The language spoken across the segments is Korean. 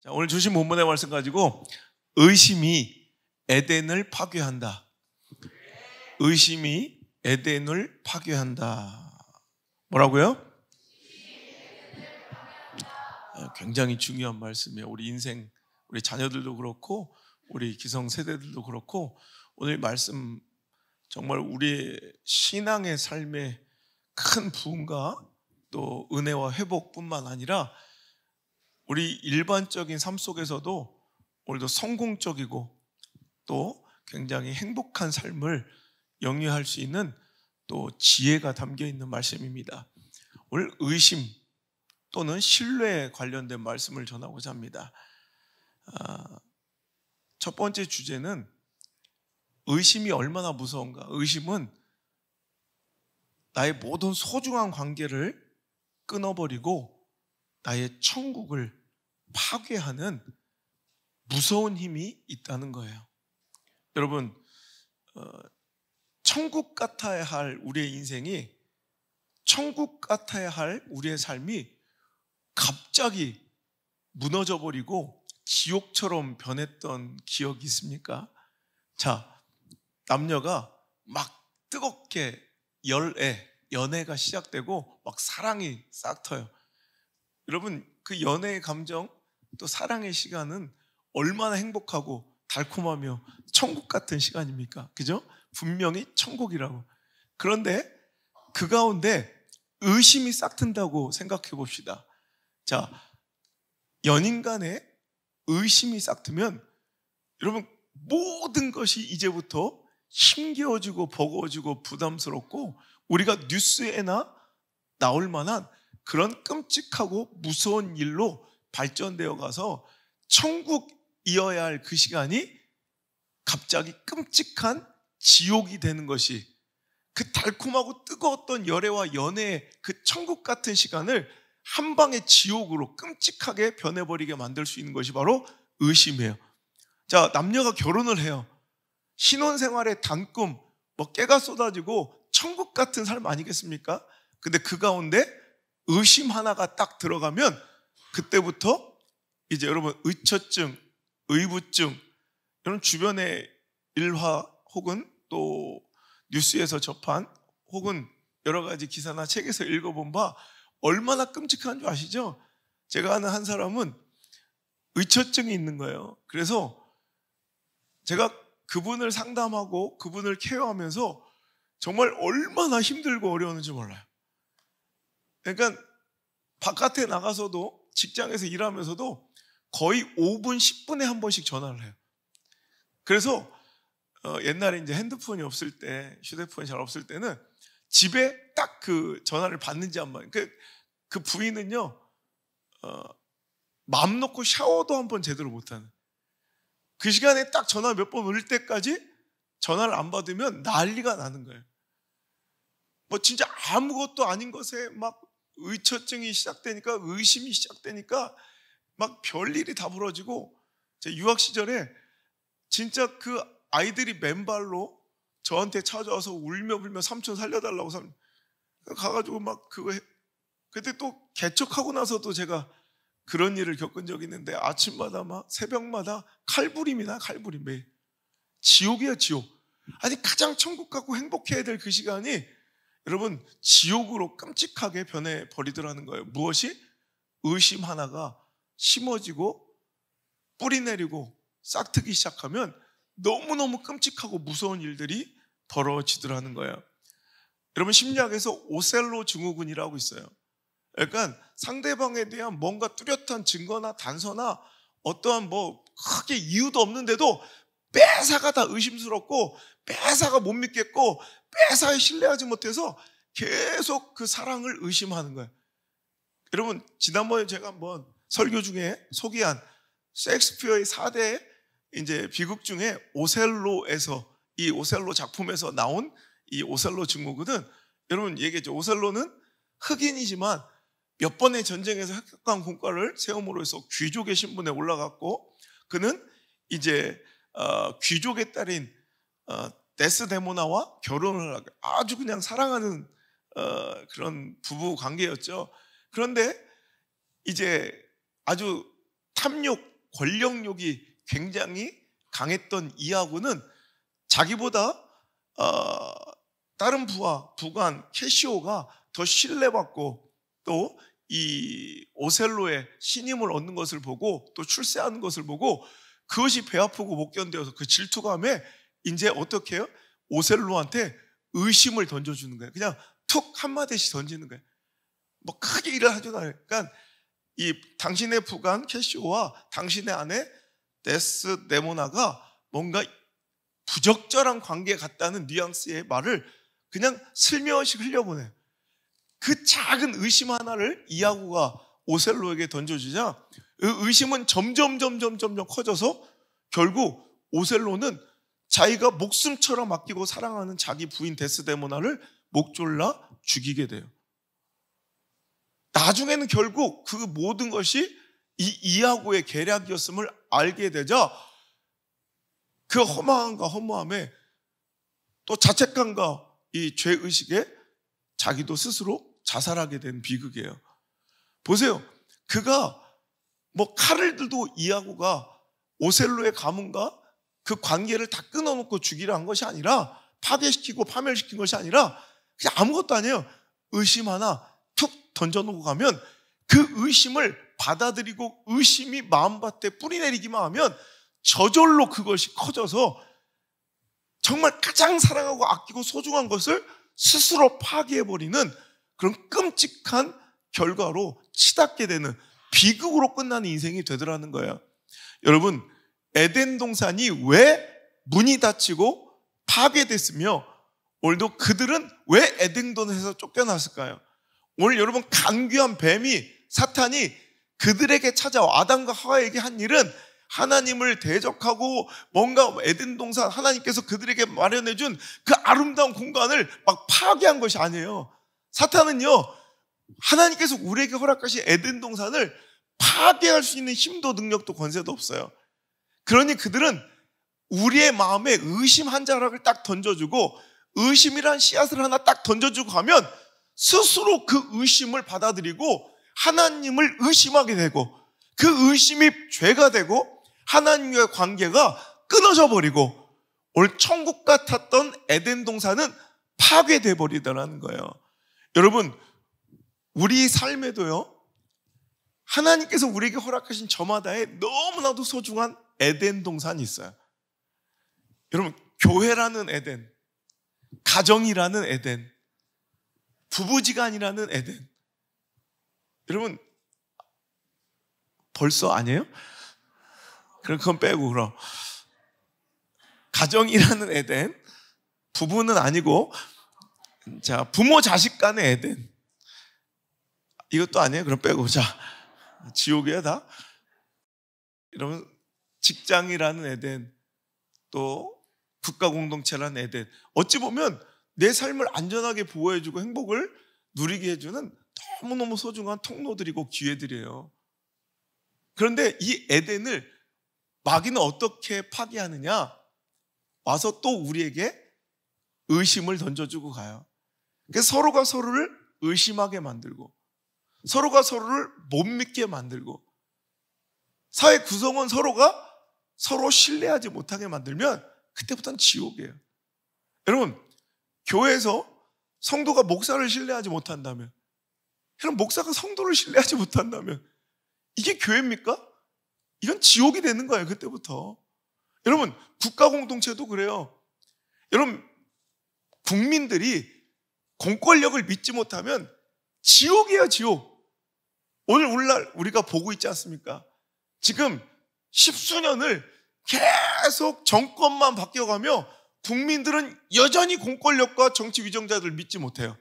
자, 오늘 주신 본문의 말씀 가지고 의심이 에덴을 파괴한다. 의심이 에덴을 파괴한다. 뭐라고요? 굉장히 중요한 말씀이에요. 우리 인생, 우리 자녀들도 그렇고 우리 기성세대들도 그렇고 오늘 말씀 정말 우리의 신앙의 삶에 큰 부흥과 또 은혜와 회복뿐만 아니라 우리 일반적인 삶 속에서도 오늘도 성공적이고 또 굉장히 행복한 삶을 영위할 수 있는 또 지혜가 담겨 있는 말씀입니다. 오늘 의심 또는 신뢰에 관련된 말씀을 전하고자 합니다. 첫 번째 주제는 의심이 얼마나 무서운가. 의심은 나의 모든 소중한 관계를 끊어버리고 나의 천국을 파괴하는 무서운 힘이 있다는 거예요. 여러분, 천국 같아야 할 우리의 인생이, 천국 같아야 할 우리의 삶이 갑자기 무너져버리고 지옥처럼 변했던 기억이 있습니까? 자, 남녀가 막 뜨겁게 연애가 시작되고 막 사랑이 싹 터요. 여러분, 그 연애의 감정 또 사랑의 시간은 얼마나 행복하고 달콤하며 천국 같은 시간입니까? 그죠? 분명히 천국이라고. 그런데 그 가운데 의심이 싹 튼다고 생각해 봅시다. 자, 연인 간에 의심이 싹 트면 여러분 모든 것이 이제부터 힘겨워지고 버거워지고 부담스럽고 우리가 뉴스에나 나올 만한 그런 끔찍하고 무서운 일로 발전되어 가서 천국이어야 할 그 시간이 갑자기 끔찍한 지옥이 되는 것이, 그 달콤하고 뜨거웠던 열애와 연애의 그 천국 같은 시간을 한 방의 지옥으로 끔찍하게 변해버리게 만들 수 있는 것이 바로 의심이에요. 자, 남녀가 결혼을 해요. 신혼생활의 단꿈, 깨가 쏟아지고 천국 같은 삶 아니겠습니까? 근데 그 가운데 의심 하나가 딱 들어가면 그때부터 이제 여러분 의처증, 의부증, 이런 주변의 일화 혹은 또 뉴스에서 접한 혹은 여러 가지 기사나 책에서 읽어본 바 얼마나 끔찍한 줄 아시죠? 제가 아는 한 사람은 의처증이 있는 거예요. 그래서 제가 그분을 상담하고 그분을 케어하면서 정말 얼마나 힘들고 어려웠는지 몰라요. 그러니까 바깥에 나가서도 직장에서 일하면서도 거의 5분, 10분에 한 번씩 전화를 해요. 그래서 옛날에 이제 핸드폰이 없을 때, 휴대폰이 잘 없을 때는 집에 딱 그 전화를 받는지 안 받는지, 그 부인은요, 마음 놓고 샤워도 한 번 제대로 못하는, 그 시간에 딱 전화 몇 번 올 때까지 전화를 안 받으면 난리가 나는 거예요. 진짜 아무것도 아닌 것에 막 의처증이 시작되니까, 의심이 시작되니까 막 별일이 다 벌어지고, 제 유학 시절에 진짜 그 아이들이 맨발로 저한테 찾아와서 울며 불며 삼촌 살려달라고 가가지고 막 그때 또 개척하고 나서도 제가 그런 일을 겪은 적이 있는데 아침마다 막 새벽마다 칼부림이나 칼부림, 매일 지옥이야 지옥. 아니 가장 천국 같고 행복해야 될 그 시간이 여러분 지옥으로 끔찍하게 변해버리더라는 거예요. 무엇이? 의심 하나가 심어지고 뿌리 내리고 싹트기 시작하면 너무너무 끔찍하고 무서운 일들이 벌어지더라는 거예요. 여러분 심리학에서 오셀로 증후군이라고 있어요. 그러니까 상대방에 대한 뭔가 뚜렷한 증거나 단서나 어떠한 크게 이유도 없는데도 매사가 다 의심스럽고 매사가 못 믿겠고 매사에 신뢰하지 못해서 계속 그 사랑을 의심하는 거예요. 여러분 지난번에 제가 한번 설교 중에 소개한 셰익스피어의 4대 이제 비극 중에 오셀로에서, 이 오셀로 작품에서 나온 이 오셀로 증후군은 여러분 얘기했죠. 오셀로는 흑인이지만 몇 번의 전쟁에서 획득한 공과를 세움으로 해서 귀족의 신분에 올라갔고, 그는 이제 귀족의 딸인 데스데모나와 결혼을 하고 아주 그냥 사랑하는 그런 부부 관계였죠. 그런데 이제 아주 탐욕, 권력욕이 굉장히 강했던 이하고는 자기보다 다른 부관 캐시오가 더 신뢰받고 또 이 오셀로의 신임을 얻는 것을 보고 또 출세하는 것을 보고 그것이 배 아프고 못 견뎌서 그 질투감에 이제 어떻게 해요? 오셀로한테 의심을 던져주는 거예요. 그냥 툭 한마디씩 던지는 거예요. 뭐 크게 일을 하지도 않아요. 그러니까 이 당신의 부관 캐시오와 당신의 아내 데스데모나가 뭔가 부적절한 관계 같다는 뉘앙스의 말을 그냥 슬며시 흘려보내요. 그 작은 의심 하나를 이하고가 오셀로에게 던져주자 그 의심은 점점 커져서 결국 오셀로는 자기가 목숨처럼 아끼고 사랑하는 자기 부인 데스데모나를 목 졸라 죽이게 돼요. 나중에는 결국 그 모든 것이 이 이하고의 계략이었음을 알게 되자 그 허망함과 허무함에 또 자책감과 이 죄의식에 자기도 스스로 자살하게 된 비극이에요. 보세요. 그가 뭐 칼을 들도 이하고가 오셀로의 가문과 그 관계를 다 끊어놓고 죽이려 한 것이 아니라 파괴시키고 파멸시킨 것이 아니라 그냥 아무것도 아니에요. 의심 하나 툭 던져놓고 가면 그 의심을 받아들이고 의심이 마음밭에 뿌리내리기만 하면 저절로 그것이 커져서 정말 가장 사랑하고 아끼고 소중한 것을 스스로 파괴해버리는 그런 끔찍한 결과로 치닫게 되는 비극으로 끝나는 인생이 되더라는 거예요. 여러분, 에덴 동산이 왜 문이 닫히고 파괴됐으며 오늘도 그들은 왜 에덴 동산에서 쫓겨났을까요? 오늘 여러분 간귀한 뱀이 사탄이 그들에게 찾아와 아담과 하와에게 한 일은 하나님을 대적하고 뭔가 에덴 동산 하나님께서 그들에게 마련해준 그 아름다운 공간을 막 파괴한 것이 아니에요. 사탄은요 하나님께서 우리에게 허락하신 에덴 동산을 파괴할 수 있는 힘도 능력도 권세도 없어요. 그러니 그들은 우리의 마음에 의심 한 자락을 딱 던져주고 의심이란 씨앗을 하나 딱 던져주고 가면 스스로 그 의심을 받아들이고 하나님을 의심하게 되고 그 의심이 죄가 되고 하나님과의 관계가 끊어져 버리고 오늘 천국 같았던 에덴 동산은 파괴돼 버리더라는 거예요. 여러분, 우리 삶에도요 하나님께서 우리에게 허락하신 저마다의 너무나도 소중한 에덴 동산이 있어요. 여러분, 교회라는 에덴, 가정이라는 에덴, 부부지간이라는 에덴. 여러분 벌써 아니에요? 그럼 그건 빼고 그럼 가정이라는 에덴, 부부는 아니고 자 부모 자식 간의 에덴 이것도 아니에요? 그럼 빼고 자 지옥이야 다. 여러분 직장이라는 에덴 또 국가 공동체라는 에덴 어찌 보면 내 삶을 안전하게 보호해주고 행복을 누리게 해주는 너무너무 소중한 통로들이고 기회들이에요. 그런데 이 에덴을 마귀는 어떻게 파괴하느냐? 와서 또 우리에게 의심을 던져주고 가요. 그래서 서로가 서로를 의심하게 만들고 서로가 서로를 못 믿게 만들고 사회 구성원 서로가 서로 신뢰하지 못하게 만들면 그때부터는 지옥이에요. 여러분 교회에서 성도가 목사를 신뢰하지 못한다면 그럼 목사가 성도를 신뢰하지 못한다면 이게 교회입니까? 이건 지옥이 되는 거예요. 그때부터. 여러분 국가 공동체도 그래요. 여러분 국민들이 공권력을 믿지 못하면 지옥이에요. 지옥. 오늘날 우리가 보고 있지 않습니까? 지금 십수년을 계속 정권만 바뀌어가며 국민들은 여전히 공권력과 정치 위정자들을 믿지 못해요.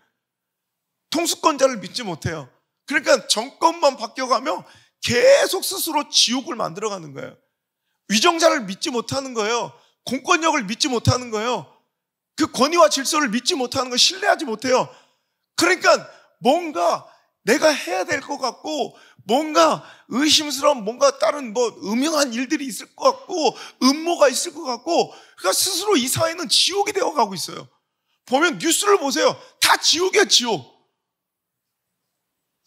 통수권자를 믿지 못해요. 그러니까 정권만 바뀌어가며 계속 스스로 지옥을 만들어가는 거예요. 위정자를 믿지 못하는 거예요. 공권력을 믿지 못하는 거예요. 그 권위와 질서를 믿지 못하는 거 신뢰하지 못해요. 그러니까 뭔가 내가 해야 될 것 같고 뭔가 의심스러운 뭔가 다른 뭐 음흉한 일들이 있을 것 같고 음모가 있을 것 같고 그러니까 스스로 이 사회는 지옥이 되어가고 있어요. 보면 뉴스를 보세요. 다 지옥이야 지옥.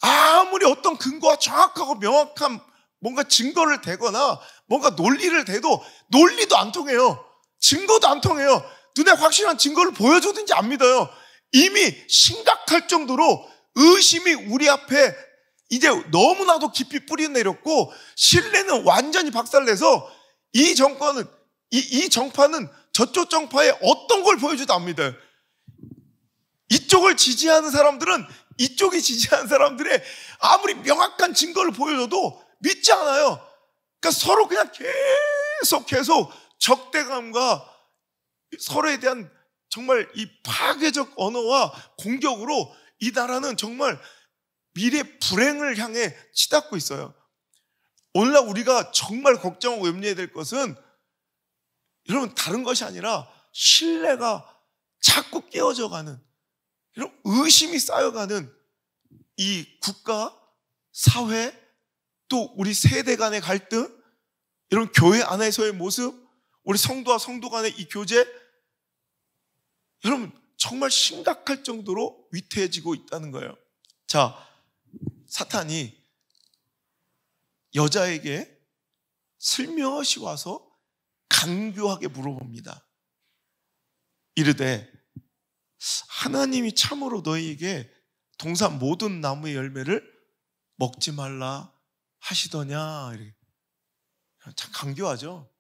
아무리 어떤 근거가 정확하고 명확한 뭔가 증거를 대거나 뭔가 논리를 대도 논리도 안 통해요. 증거도 안 통해요. 눈에 확실한 증거를 보여주든지 안 믿어요. 이미 심각할 정도로 의심이 우리 앞에 이제 너무나도 깊이 뿌리 내렸고, 신뢰는 완전히 박살내서 이 정권은, 이 정파는 저쪽 정파에 어떤 걸 보여줘도 안 믿어요. 이쪽을 지지하는 사람들은 이쪽이 지지하는 사람들의 아무리 명확한 증거를 보여줘도 믿지 않아요. 그러니까 서로 그냥 계속 적대감과 서로에 대한 정말 이 파괴적 언어와 공격으로 이 나라는 정말 미래 불행을 향해 치닫고 있어요. 오늘날 우리가 정말 걱정하고 염려해야 될 것은, 여러분, 다른 것이 아니라 신뢰가 자꾸 깨어져 가는, 이런 의심이 쌓여가는 이 국가, 사회, 또 우리 세대 간의 갈등, 이런 교회 안에서의 모습, 우리 성도와 성도 간의 이 교제, 여러분 정말 심각할 정도로 위태해지고 있다는 거예요. 자, 사탄이 여자에게 슬며시 와서 간교하게 물어봅니다. 이르되 하나님이 참으로 너희에게 동산 모든 나무의 열매를 먹지 말라 하시더냐. 이렇게. 참 간교하죠.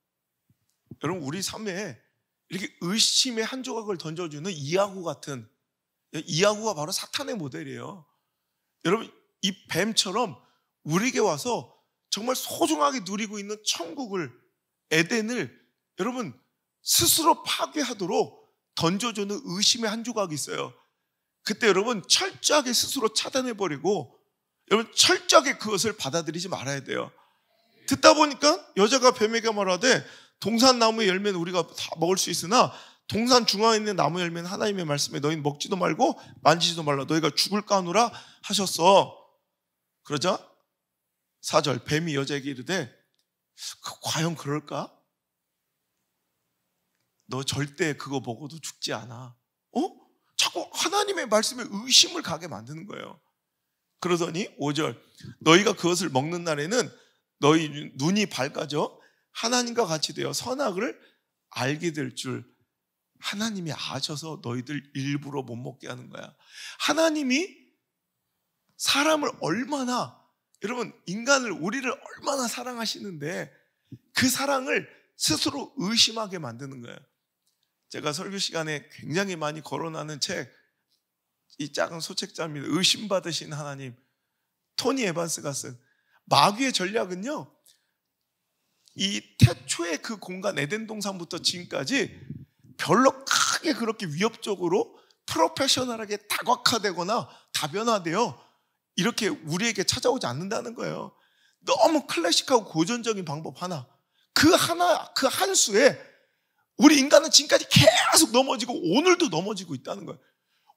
여러분, 우리 삶에 이렇게 의심의 한 조각을 던져주는 이하구 같은, 이하구가 바로 사탄의 모델이에요. 여러분, 이 뱀처럼 우리에게 와서 정말 소중하게 누리고 있는 천국을, 에덴을 여러분 스스로 파괴하도록 던져주는 의심의 한 조각이 있어요. 그때 여러분 철저하게 스스로 차단해버리고, 여러분 철저하게 그것을 받아들이지 말아야 돼요. 듣다 보니까 여자가 뱀에게 말하되 동산 나무의 열매는 우리가 다 먹을 수 있으나 동산 중앙에 있는 나무 열매는 하나님의 말씀에 너희는 먹지도 말고 만지지도 말라, 너희가 죽을까 하노라 하셨어. 그러자 4절, 뱀이 여자에게 이르되 과연 그럴까? 너 절대 그거 먹어도 죽지 않아. 자꾸 하나님의 말씀에 의심을 가게 만드는 거예요. 그러더니 5절, 너희가 그것을 먹는 날에는 너희 눈이 밝아져 하나님과 같이 되어 선악을 알게 될 줄 하나님이 아셔서 너희들 일부러 못 먹게 하는 거야. 하나님이 사람을 얼마나, 여러분 인간을, 우리를 얼마나 사랑하시는데 그 사랑을 스스로 의심하게 만드는 거예요. 제가 설교 시간에 굉장히 많이 거론하는 책, 이 작은 소책자입니다. 의심받으신 하나님, 토니 에반스가 쓴. 마귀의 전략은요, 이 태초의 그 공간 에덴 동산부터 지금까지 별로 크게 그렇게 위협적으로 프로페셔널하게 다각화되거나 다변화되어 이렇게 우리에게 찾아오지 않는다는 거예요. 너무 클래식하고 고전적인 방법 하나, 그 한 수에 우리 인간은 지금까지 계속 넘어지고 오늘도 넘어지고 있다는 거예요.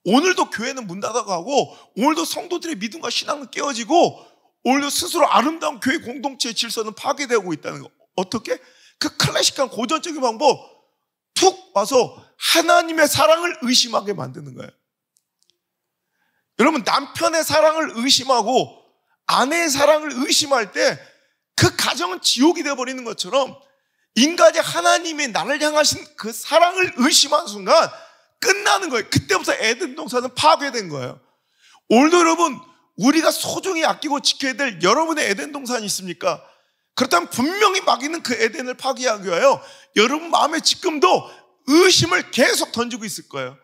오늘도 교회는 문 닫아가고, 오늘도 성도들의 믿음과 신앙은 깨어지고, 오늘도 스스로 아름다운 교회 공동체의 질서는 파괴되고 있다는 거. 어떻게? 그 클래식한 고전적인 방법 툭 와서 하나님의 사랑을 의심하게 만드는 거예요. 여러분, 남편의 사랑을 의심하고 아내의 사랑을 의심할 때 그 가정은 지옥이 되어버리는 것처럼, 인간이 하나님의 나를 향하신 그 사랑을 의심하는 순간 끝나는 거예요. 그때부터 에덴 동산은 파괴된 거예요. 오늘도 여러분, 우리가 소중히 아끼고 지켜야 될 여러분의 에덴 동산이 있습니까? 그렇다면 분명히 마귀는 그 에덴을 파괴하기 위하여 여러분 마음에 지금도 의심을 계속 던지고 있을 거예요.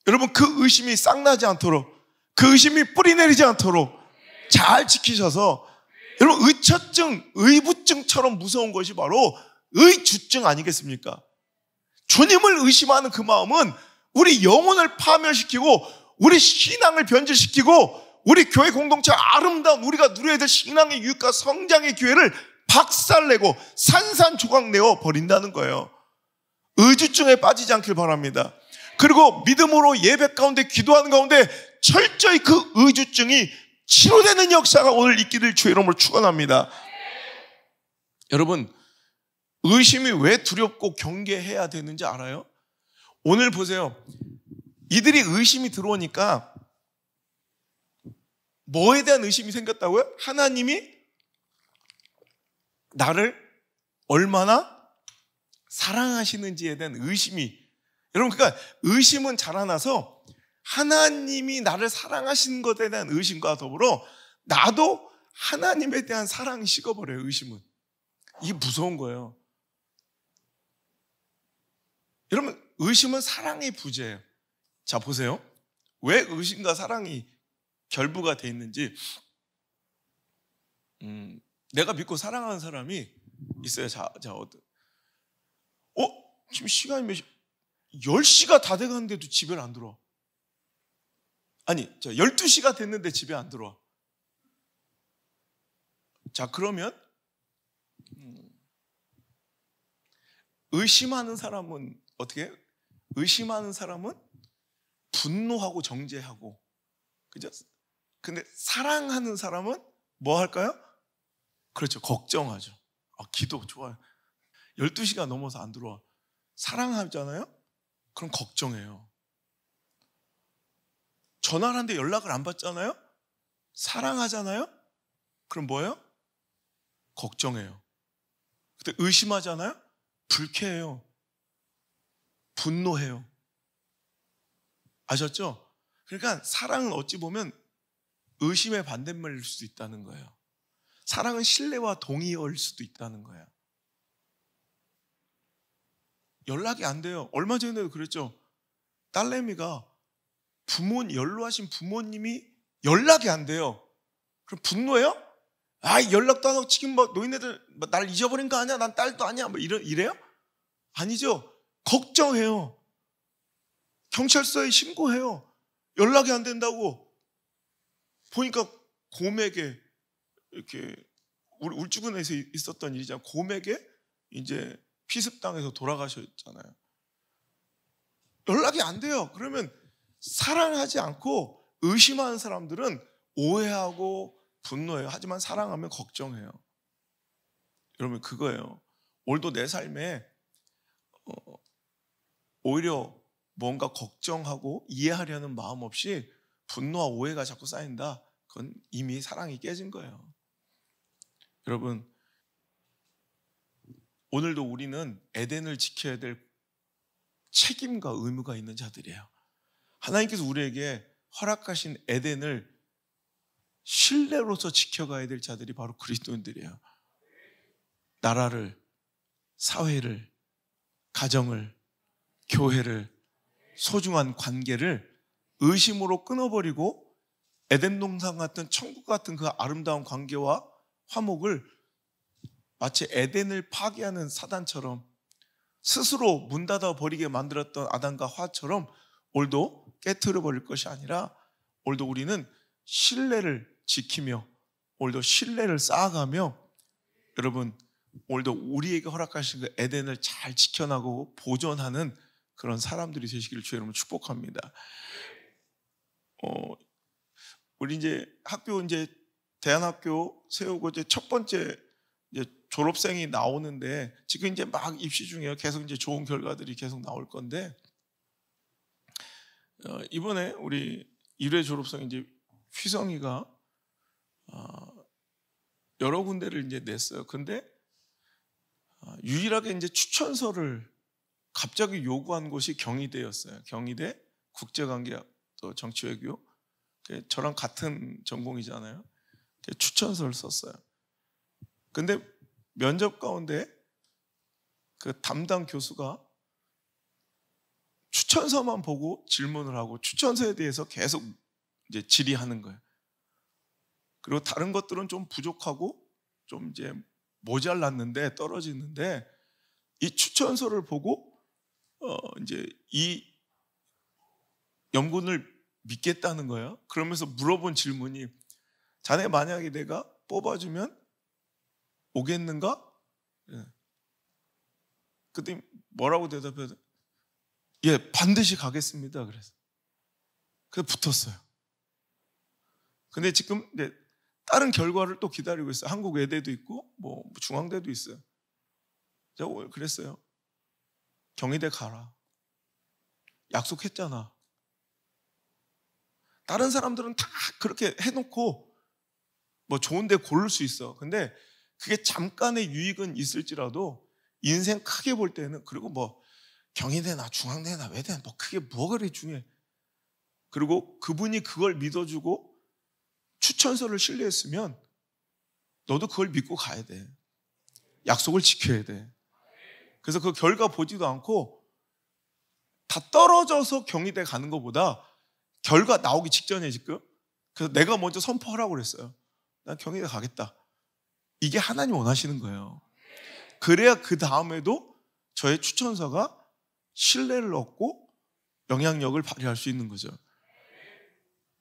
여러분, 그 의심이 싹나지 않도록, 그 의심이 뿌리내리지 않도록 잘 지키셔서, 여러분 의처증, 의부증처럼 무서운 것이 바로 의주증 아니겠습니까? 주님을 의심하는 그 마음은 우리 영혼을 파멸시키고 우리 신앙을 변질시키고 우리 교회 공동체 아름다운 우리가 누려야 될 신앙의 유익과 성장의 기회를 박살내고 산산조각 내어 버린다는 거예요. 의주증에 빠지지 않길 바랍니다. 그리고 믿음으로 예배 가운데 기도하는 가운데 철저히 그 의주증이 치료되는 역사가 오늘 있기를 주의 이름으로 축원합니다. 여러분, 의심이 왜 두렵고 경계해야 되는지 알아요? 오늘 보세요. 이들이 의심이 들어오니까 뭐에 대한 의심이 생겼다고요? 하나님이 나를 얼마나 사랑하시는지에 대한 의심이, 여러분, 그러니까 의심은 자라나서 하나님이 나를 사랑하시는 것에 대한 의심과 더불어 나도 하나님에 대한 사랑이 식어버려요. 의심은. 이게 무서운 거예요. 여러분, 의심은 사랑의 부재예요. 자, 보세요. 왜 의심과 사랑이 결부가 돼 있는지. 내가 믿고 사랑하는 사람이 있어요. 자, 지금 시간이 몇 시? 10시가 다 돼가는데도 집에 안 들어와. 아니, 12시가 됐는데 집에 안 들어와. 자, 그러면 의심하는 사람은 어떻게 해요? 의심하는 사람은 분노하고 정죄하고, 그죠? 근데 사랑하는 사람은 뭐 할까요? 그렇죠. 걱정하죠. 기도 좋아요. 12시가 넘어서 안 들어와. 사랑하잖아요? 그럼 걱정해요. 전화를 하는데 연락을 안 받잖아요? 사랑하잖아요? 그럼 뭐예요? 걱정해요. 근데 의심하잖아요? 불쾌해요. 분노해요. 아셨죠? 그러니까 사랑은 어찌 보면 의심의 반대말일 수도 있다는 거예요. 사랑은 신뢰와 동의어일 수도 있다는 거예요. 연락이 안 돼요. 얼마 전에도 그랬죠. 딸내미가 연로하신 부모님이 연락이 안 돼요. 그럼 분노해요? 연락도 안 하고 지금 노인네들 날 잊어버린 거 아니야? 난 딸도 아니야? 이래요? 아니죠. 걱정해요. 경찰서에 신고해요. 연락이 안 된다고. 보니까 곰에게 이렇게 우리 울주군에서 있었던 일이잖아요. 곰에게 이제 피습당해서 돌아가셨잖아요. 연락이 안 돼요. 그러면 사랑하지 않고 의심하는 사람들은 오해하고 분노해요. 하지만 사랑하면 걱정해요. 여러분, 그거예요. 오늘도 내 삶에 오히려 뭔가 걱정하고 이해하려는 마음 없이 분노와 오해가 자꾸 쌓인다. 그건 이미 사랑이 깨진 거예요. 여러분, 오늘도 우리는 에덴을 지켜야 될 책임과 의무가 있는 자들이에요. 하나님께서 우리에게 허락하신 에덴을 신뢰로서 지켜가야 될 자들이 바로 그리스도인들이에요. 나라를, 사회를, 가정을, 교회를, 소중한 관계를 의심으로 끊어버리고 에덴 동산 같은 천국 같은 그 아름다운 관계와 화목을 마치 에덴을 파괴하는 사단처럼 스스로 문 닫아 버리게 만들었던 아담과 하와처럼 오늘도 깨트려 버릴 것이 아니라 오늘도 우리는 신뢰를 지키며 오늘도 신뢰를 쌓아가며 여러분 오늘도 우리에게 허락하신 그 에덴을 잘 지켜나가고 보존하는 그런 사람들이 되시기를 주의 이름으로 축복합니다. 우리 이제 대안학교 세우고 이제 첫 번째 이제 졸업생이 나오는데 지금 이제 막 입시 중이에요. 계속 이제 좋은 결과들이 계속 나올 건데 이번에 우리 1회 졸업생 이제 휘성이가 여러 군데를 이제 냈어요. 근데 유일하게 이제 추천서를 갑자기 요구한 곳이 경희대였어요. 경희대 국제관계학 또 정치외교. 저랑 같은 전공이잖아요. 추천서를 썼어요. 근데 면접 가운데 그 담당 교수가 추천서만 보고 질문을 하고 추천서에 대해서 계속 이제 질의하는 거예요. 그리고 다른 것들은 좀 부족하고 좀 이제 모자랐는데 떨어지는데 이 추천서를 보고 이제 이 연구를 믿겠다는 거예요. 그러면서 물어본 질문이 자네 만약에 내가 뽑아주면 오겠는가? 그때 뭐라고 대답해서 예, 반드시 가겠습니다. 그래서 붙었어요. 근데 지금 이제 다른 결과를 또 기다리고 있어요. 한국 외대도 있고 뭐 중앙대도 있어요. 제가 그랬어요. 경희대 가라. 약속했잖아. 다른 사람들은 다 그렇게 해놓고 뭐 좋은 데 고를 수 있어. 근데 그게 잠깐의 유익은 있을지라도 인생 크게 볼 때는, 그리고 뭐 경희대나 중앙대나 외대나 뭐 그게 뭐가 그리 중요해. 그리고 그분이 그걸 믿어주고 추천서를 신뢰했으면 너도 그걸 믿고 가야 돼. 약속을 지켜야 돼. 그래서 그 결과 보지도 않고 다 떨어져서 경희대 가는 것보다 결과 나오기 직전에 지금, 그래서 내가 먼저 선포하라고 그랬어요. 난 경희대 가겠다. 이게 하나님 원하시는 거예요. 그래야 그 다음에도 저의 추천서가 신뢰를 얻고 영향력을 발휘할 수 있는 거죠.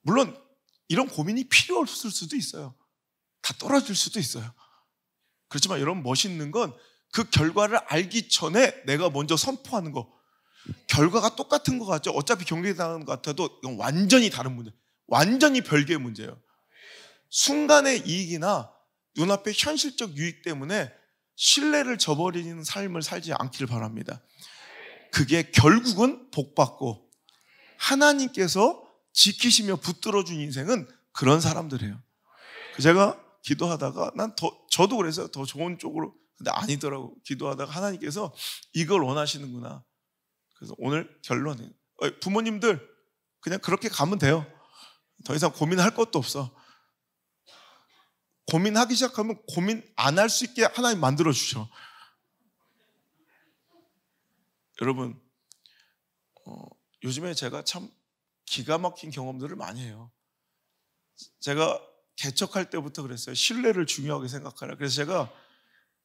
물론 이런 고민이 필요 없을 수도 있어요. 다 떨어질 수도 있어요. 그렇지만 여러분, 멋있는 건 그 결과를 알기 전에 내가 먼저 선포하는 거. 결과가 똑같은 것 같죠? 어차피 경계당하는 것 같아도 이건 완전히 다른 문제, 완전히 별개의 문제예요. 순간의 이익이나 눈앞의 현실적 유익 때문에 신뢰를 저버리는 삶을 살지 않기를 바랍니다. 그게 결국은 복받고 하나님께서 지키시며 붙들어준 인생은 그런 사람들이에요. 제가 기도하다가 저도 그래서 더 좋은 쪽으로, 근데 아니더라고. 기도하다가 하나님께서 이걸 원하시는구나. 그래서 오늘 결론은, 부모님들 그냥 그렇게 가면 돼요. 더 이상 고민할 것도 없어. 고민하기 시작하면 고민 안 할 수 있게 하나님 만들어 주셔. 여러분, 요즘에 제가 참 기가 막힌 경험들을 많이 해요. 제가 개척할 때부터 그랬어요. 신뢰를 중요하게 생각하라. 그래서 제가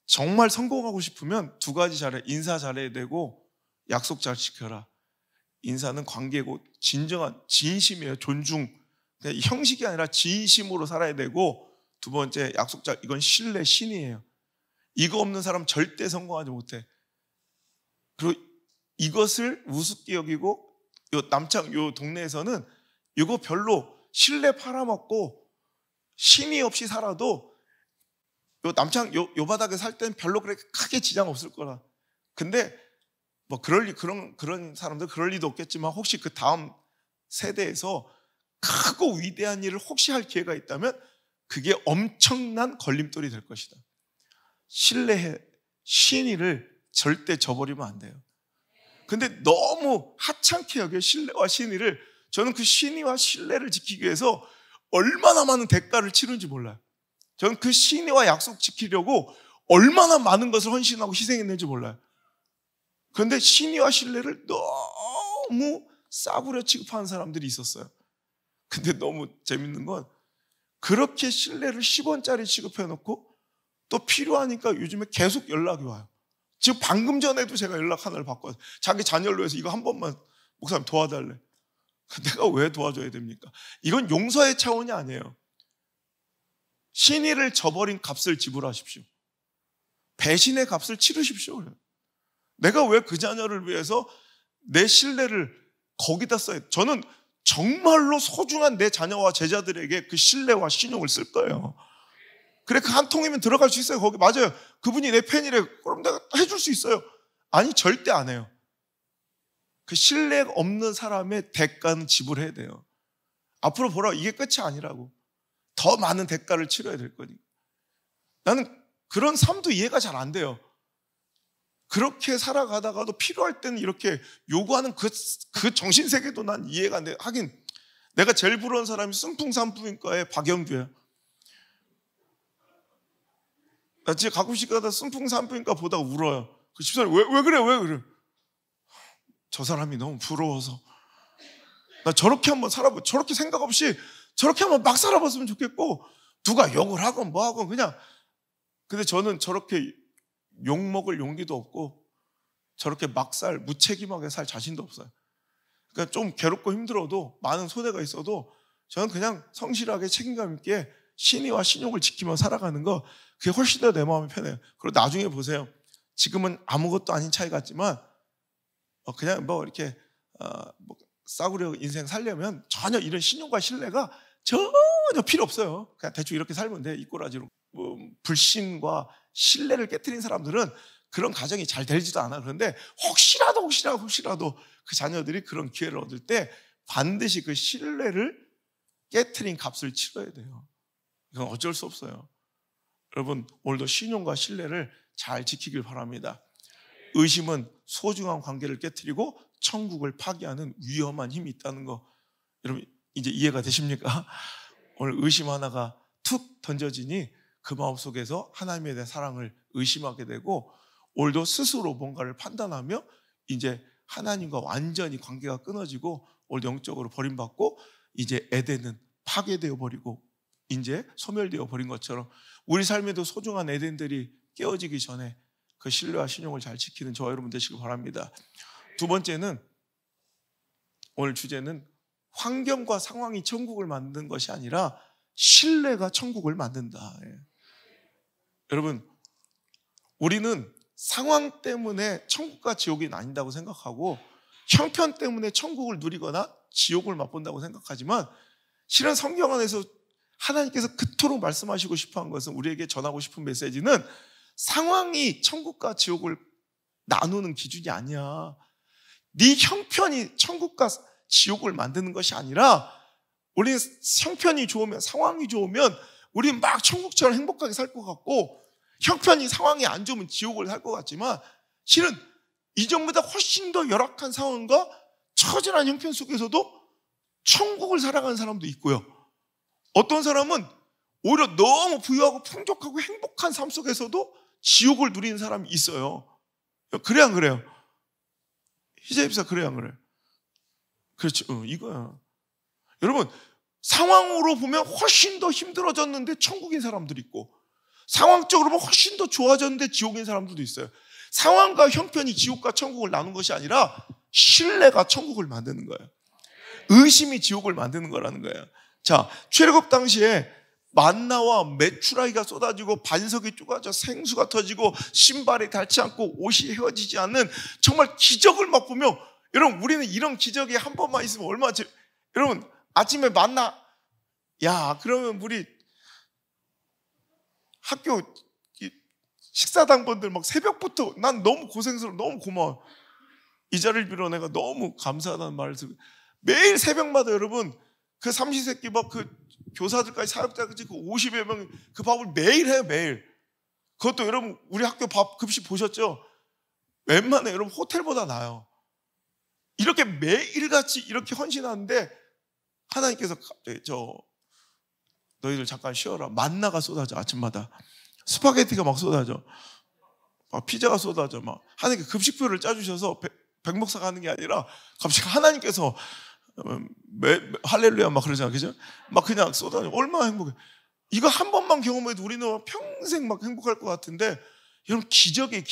정말 성공하고 싶으면 두 가지 잘해. 인사 잘해야 되고 약속 잘 지켜라. 인사는 관계고 진정한 진심이에요. 존중. 형식이 아니라 진심으로 살아야 되고, 두 번째 약속 잘, 이건 신뢰, 신이에요. 이거 없는 사람 절대 성공하지 못해. 그리고 이것을 우습게 여기고 남창 요 동네에서는 이거 별로 신뢰 팔아먹고 신의 없이 살아도 요 남창 요 바닥에 살 때는 별로 그렇게 크게 지장 없을 거라. 근데 뭐 그런 사람들 그럴 리도 없겠지만, 혹시 그 다음 세대에서 크고 위대한 일을 혹시 할 기회가 있다면 그게 엄청난 걸림돌이 될 것이다. 신뢰해. 신의를 절대 저버리면 안 돼요. 근데 너무 하찮게 여겨 신뢰와 신의를. 저는 그 신의와 신뢰를 지키기 위해서 얼마나 많은 대가를 치른지 몰라요. 저는 그 신의와 약속 지키려고 얼마나 많은 것을 헌신하고 희생했는지 몰라요. 그런데 신의와 신뢰를 너무 싸구려 취급하는 사람들이 있었어요. 근데 너무 재밌는 건, 그렇게 신뢰를 10원짜리 취급해놓고 또 필요하니까 요즘에 계속 연락이 와요. 지금 방금 전에도 제가 연락 하나를 받고, 자기 자녀를 위해서 이거 한 번만 목사님 도와달래. 내가 왜 도와줘야 됩니까? 이건 용서의 차원이 아니에요. 신의를 저버린 값을 지불하십시오. 배신의 값을 치르십시오. 내가 왜 그 자녀를 위해서 내 신뢰를 거기다 써야, 저는 정말로 소중한 내 자녀와 제자들에게 그 신뢰와 신용을 쓸 거예요. 그래, 그 한 통이면 들어갈 수 있어요. 거기 맞아요. 그분이 내 팬이래. 그럼 내가 해줄 수 있어요. 아니, 절대 안 해요. 그 신뢰 없는 사람의 대가는 지불해야 돼요. 앞으로 보라, 이게 끝이 아니라고. 더 많은 대가를 치러야 될 거니까. 나는 그런 삶도 이해가 잘 안 돼요. 그렇게 살아가다가도 필요할 때는 이렇게 요구하는 그 정신세계도 난 이해가 안 돼. 하긴 내가 제일 부러운 사람이 순풍산부인과의 박영규예요. 나 진짜 가끔씩 가다 순풍산부인과 보다가 울어요. 그 집사람이 왜 그래? 저 사람이 너무 부러워서. 나 저렇게 한번 살아보, 저렇게 생각 없이 저렇게 한번 막 살아봤으면 좋겠고, 누가 욕을 하건 뭐 하건 그냥. 근데 저는 저렇게 욕먹을 용기도 없고, 저렇게 무책임하게 살 자신도 없어요. 그러니까 좀 괴롭고 힘들어도, 많은 손해가 있어도 저는 그냥 성실하게 책임감 있게 신의와 신용을 지키며 살아가는 거, 그게 훨씬 더 내 마음이 편해요. 그리고 나중에 보세요. 지금은 아무것도 아닌 차이 같지만 그냥 뭐 이렇게 뭐 싸구려 인생 살려면 전혀 이런 신용과 신뢰가 전혀 필요 없어요. 그냥 대충 이렇게 살면 돼. 이 꼬라지로. 뭐 불신과 신뢰를 깨트린 사람들은 그런 가정이 잘 되지도 않아. 그런데 혹시라도 그 자녀들이 그런 기회를 얻을 때 반드시 그 신뢰를 깨트린 값을 치러야 돼요. 이건 어쩔 수 없어요. 여러분 오늘도 신용과 신뢰를 잘 지키길 바랍니다. 의심은 소중한 관계를 깨트리고 천국을 파괴하는 위험한 힘이 있다는 거 여러분 이제 이해가 되십니까? 오늘 의심 하나가 툭 던져지니 그 마음속에서 하나님에 대한 사랑을 의심하게 되고 오늘도 스스로 뭔가를 판단하며 이제 하나님과 완전히 관계가 끊어지고 오늘 영적으로 버림받고 이제 에덴은 파괴되어 버리고 이제 소멸되어 버린 것처럼 우리 삶에도 소중한 에덴들이 깨어지기 전에 그 신뢰와 신용을 잘 지키는 저와 여러분 되시길 바랍니다. 두 번째는 오늘 주제는 환경과 상황이 천국을 만드는 것이 아니라 신뢰가 천국을 만든다. 여러분 우리는 상황 때문에 천국과 지옥이 나뉜다고 생각하고 형편 때문에 천국을 누리거나 지옥을 맛본다고 생각하지만 실은 성경 안에서 하나님께서 그토록 말씀하시고 싶어한 것은 우리에게 전하고 싶은 메시지는 상황이 천국과 지옥을 나누는 기준이 아니야. 네 형편이 천국과 지옥을 만드는 것이 아니라 우리는 형편이 좋으면 상황이 좋으면 우리는 막 천국처럼 행복하게 살 것 같고 형편이 상황이 안 좋으면 지옥을 살 것 같지만 실은 이전보다 훨씬 더 열악한 상황과 처절한 형편 속에서도 천국을 살아가는 사람도 있고요. 어떤 사람은 오히려 너무 부유하고 풍족하고 행복한 삶 속에서도 지옥을 누리는 사람이 있어요. 그래 안 그래요? 희재입사 그래 안 그래요? 그렇죠. 이거야. 여러분 상황으로 보면 훨씬 더 힘들어졌는데 천국인 사람들이 있고 상황적으로 보면 훨씬 더 좋아졌는데 지옥인 사람들도 있어요. 상황과 형편이 지옥과 천국을 나눈 것이 아니라 신뢰가 천국을 만드는 거예요. 의심이 지옥을 만드는 거라는 거예요. 자, 출애굽 당시에 만나와 메추라기가 쏟아지고 반석이 쪼가져 생수가 터지고 신발이 닳지 않고 옷이 헤어지지 않는 정말 기적을 맛보며 여러분 우리는 이런 기적이 한 번만 있으면 얼마나 여러분 아침에 만나 야 그러면 우리 학교 식사당번들 막 새벽부터 난 너무 고생스러워 너무 고마워 이 자리를 빌어 내가 너무 감사하다는 말을 듣고 매일 새벽마다 여러분 그 삼시세끼 밥 그 교사들까지 사역자까지 그 50여 명 그 밥을 매일 해요 매일. 그것도 여러분 우리 학교 밥 급식 보셨죠? 웬만해 여러분 호텔보다 나아요. 이렇게 매일같이 이렇게 헌신하는데 하나님께서 갑자기 너희들 잠깐 쉬어라. 만나가 쏟아져 아침마다. 스파게티가 막 쏟아져. 막 피자가 쏟아져. 막 하나님께 급식표를 짜주셔서 백목사가 하는 게 아니라 갑자기 하나님께서 할렐루야 막 그러잖아, 그죠? 막 그냥 쏟아져. 얼마나 행복해. 이거 한 번만 경험해도 우리는 평생 막 행복할 것 같은데 여러분 기적이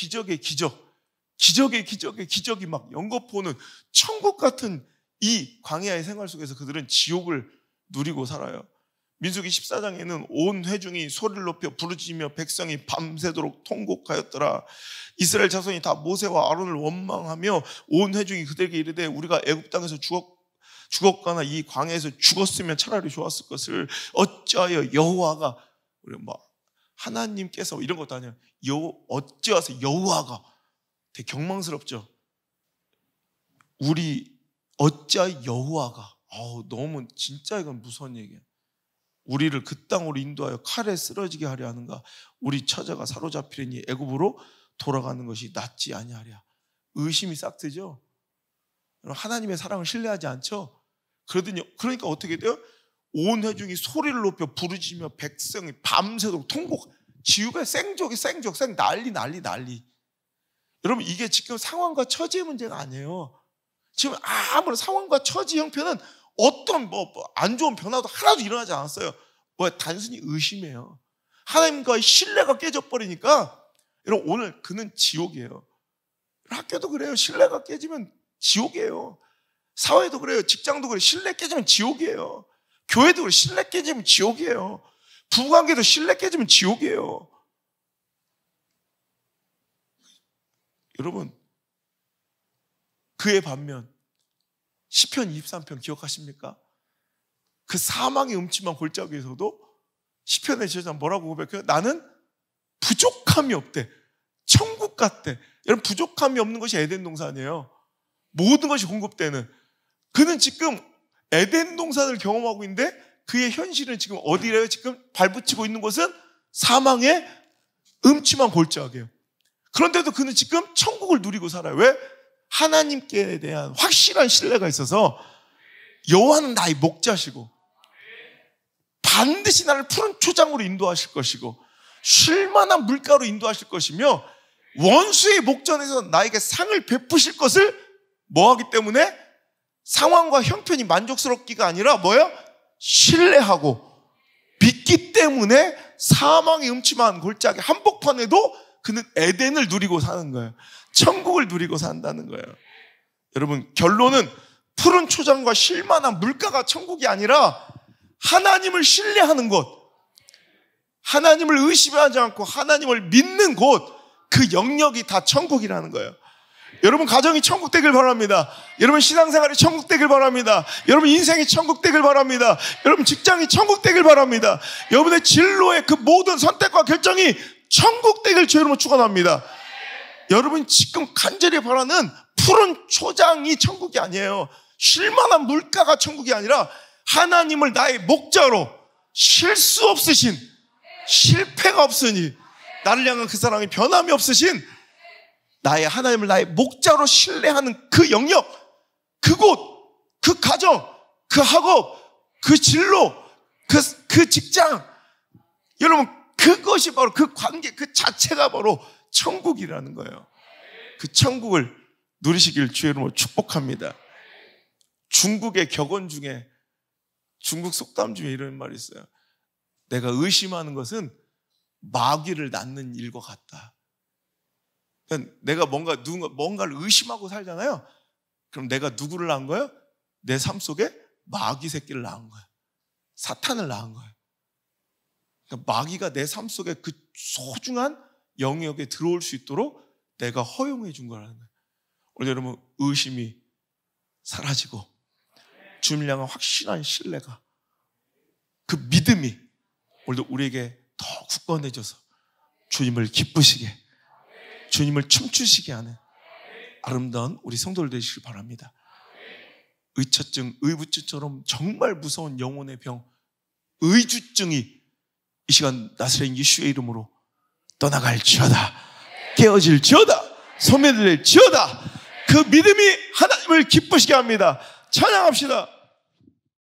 막 연거푸는 천국 같은 이 광야의 생활 속에서 그들은 지옥을 누리고 살아요. 민수기 14장에는 온 회중이 소리를 높여 부르짖으며 백성이 밤새도록 통곡하였더라. 이스라엘 자손이 다 모세와 아론을 원망하며 온 회중이 그들에게 이르되 우리가 애굽 땅에서 죽었거나 이 광야에서 죽었으면 차라리 좋았을 것을 어찌하여 여호와가 우리 뭐 하나님께서 이런 것도 아니에요. 어찌하여 여호와가 되게 경망스럽죠. 우리 어찌하여 여호와가 너무 진짜 이건 무서운 얘기야. 우리를 그 땅으로 인도하여 칼에 쓰러지게 하려 하는가? 우리 처자가 사로잡히려니 애굽으로 돌아가는 것이 낫지 아니하랴. 의심이 싹 트죠. 하나님의 사랑을 신뢰하지 않죠. 그러니까 어떻게 돼요? 온 회중이 소리를 높여 부르짖으며 백성이 밤새도록 통곡. 지옥의 생족 난리. 여러분 이게 지금 상황과 처지의 문제가 아니에요. 지금 아무런 상황과 처지 형편은 어떤 안 좋은 변화도 하나도 일어나지 않았어요. 단순히 의심이에요. 하나님과의 신뢰가 깨져버리니까 여러분 오늘 그는 지옥이에요. 학교도 그래요. 신뢰가 깨지면 지옥이에요. 사회도 그래요. 직장도 그래요. 신뢰 깨지면 지옥이에요. 교회도 그래요. 신뢰 깨지면 지옥이에요. 부부관계도 신뢰 깨지면 지옥이에요. 여러분 그의 반면 시편 23편 기억하십니까? 그 사망의 음침한 골짜기에서도 시편의 제자 뭐라고 고백해요? 나는 부족함이 없대. 천국 같대. 여러분 부족함이 없는 것이 에덴 동산이에요. 모든 것이 공급되는. 그는 지금 에덴 동산을 경험하고 있는데 그의 현실은 지금 어디래요? 지금 발붙이고 있는 곳은 사망의 음침한 골짜기예요. 그런데도 그는 지금 천국을 누리고 살아요. 왜? 하나님께 대한 확실한 신뢰가 있어서 여호와는 나의 목자시고 반드시 나를 푸른 초장으로 인도하실 것이고 쉴만한 물가로 인도하실 것이며 원수의 목전에서 나에게 상을 베푸실 것을 뭐하기 때문에 상황과 형편이 만족스럽기가 아니라 뭐예요? 신뢰하고 믿기 때문에 사망의 음침한 골짜기 한복판에도 그는 에덴을 누리고 사는 거예요. 천국을 누리고 산다는 거예요. 여러분, 결론은 푸른 초장과 쉴만한 물가가 천국이 아니라 하나님을 신뢰하는 곳, 하나님을 의심하지 않고 하나님을 믿는 곳, 그 영역이 다 천국이라는 거예요. 여러분 가정이 천국 되길 바랍니다. 여러분 신앙생활이 천국 되길 바랍니다. 여러분 인생이 천국 되길 바랍니다. 여러분 직장이 천국 되길 바랍니다. 여러분의 진로의 그 모든 선택과 결정이 천국 되길 주의 이름으로 축원합니다. 여러분 지금 간절히 바라는 푸른 초장이 천국이 아니에요. 쉴만한 물가가 천국이 아니라 하나님을 나의 목자로 실수 없으신, 실패가 없으니 나를 향한 그 사랑이 변함이 없으신 나의 하나님을 나의 목자로 신뢰하는 그 영역, 그곳, 그 가정, 그 학업, 그 진로, 그 직장, 여러분 그것이 바로 그 관계 그 자체가 바로 천국이라는 거예요. 그 천국을 누리시길 주의 이름으로 축복합니다. 중국의 격언 중에, 중국 속담 중에 이런 말이 있어요. 내가 의심하는 것은 마귀를 낳는 일과 같다. 그러니까 내가 뭔가를 의심하고 살잖아요. 그럼 내가 누구를 낳은 거예요? 내 삶 속에 마귀 새끼를 낳은 거예요. 사탄을 낳은 거예요. 그러니까 마귀가 내 삶 속에 그 소중한 영역에 들어올 수 있도록 내가 허용해 준 거라는 거예요. 오늘 여러분 의심이 사라지고 주님을 향한 확실한 신뢰가, 그 믿음이 오늘도 우리에게 더 굳건해져서 주님을 기쁘시게, 주님을 춤추시게 하는 아름다운 우리 성도들 되시길 바랍니다. 의처증, 의부증처럼 정말 무서운 영혼의 병, 의주증이 이 시간 나사렛 예수의 이름으로 떠나갈지어다, 깨어질지어다, 소멸될지어다. 그 믿음이 하나님을 기쁘시게 합니다. 찬양합시다.